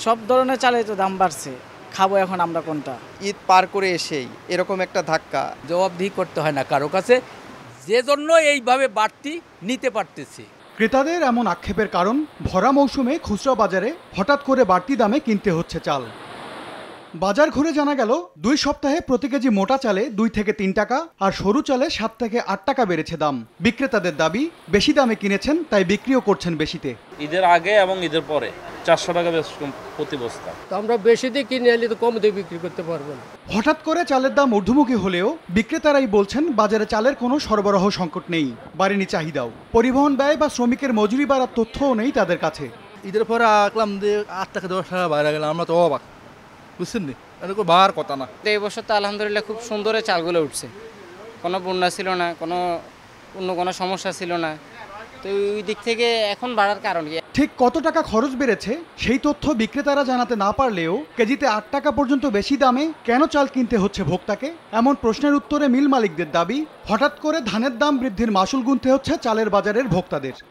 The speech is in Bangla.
সব ধরনের চালের তো দাম বাড়ছে, খাবো এখন আমরা কোনটা? ঈদ পার করে এসেই এরকম একটা ধাক্কা। জবাবদিহি করতে হয় না কারো কাছে, যে জন্য এইভাবে বাড়তি নিতে পারতেছে। ক্রেতাদের এমন আক্ষেপের কারণ ভরা মৌসুমে খুচরা বাজারে হঠাৎ করে বাড়তি দামে কিনতে হচ্ছে চাল। বাজার ঘুরে জানা গেল 2 সপ্তাহে প্রতি কেজি মোটা চালে 2 থেকে 3 টাকা আর সরু চালে 7 থেকে 8 টাকা বেড়েছে দাম। বিক্রেতাদের দাবি বেশি দামে কিনেছেন তাই বিক্রিও করছেন বেশিতে। ঈদের আগে এবং ঈদের পরে 400 টাকা প্রতি বস্তা। তো আমরা বেশি দিয়ে কিনে আনলে তো কম দিয়ে বিক্রি করতে পারবো না। হঠাৎ করে চালের দাম ঊর্ধ্বমুখী হলেও বিক্রেতারাই বলছেন বাজারে চালের কোনো সরবরাহ সংকট নেই, বাড়েনি চাহিদাও। পরিবহন ব্যয় বা শ্রমিকের মজুরি বাড়ার তথ্যও নেই তাদের কাছে। ঈদের পরে আঁকলাম যে 8 টাকা 10 টাকা বাইরে গেলাম, আমরা তো অবাক, বুঝছেন নি, এরকম বার কথা না। তো এই বছর তো আলহামদুলিল্লাহ খুব সুন্দরে চালগুলো উঠছে, কোনো বন্যা ছিল না, অন্য কোনো সমস্যা ছিল না। তো ওই দিক থেকে এখন বাড়ার কারণ কি? ঠিক কত টাকা খরচ বেড়েছে সেই তথ্য বিক্রেতারা জানাতে না পারলেও কেজিতে 8 টাকা পর্যন্ত বেশি দামে কেন চাল কিনতে হচ্ছে ভোক্তাকে, এমন প্রশ্নের উত্তরে মিল মালিকদের দাবি হঠাৎ করে ধানের দাম বৃদ্ধির মাসুল গুনতে হচ্ছে চালের বাজারের ভোক্তাদের।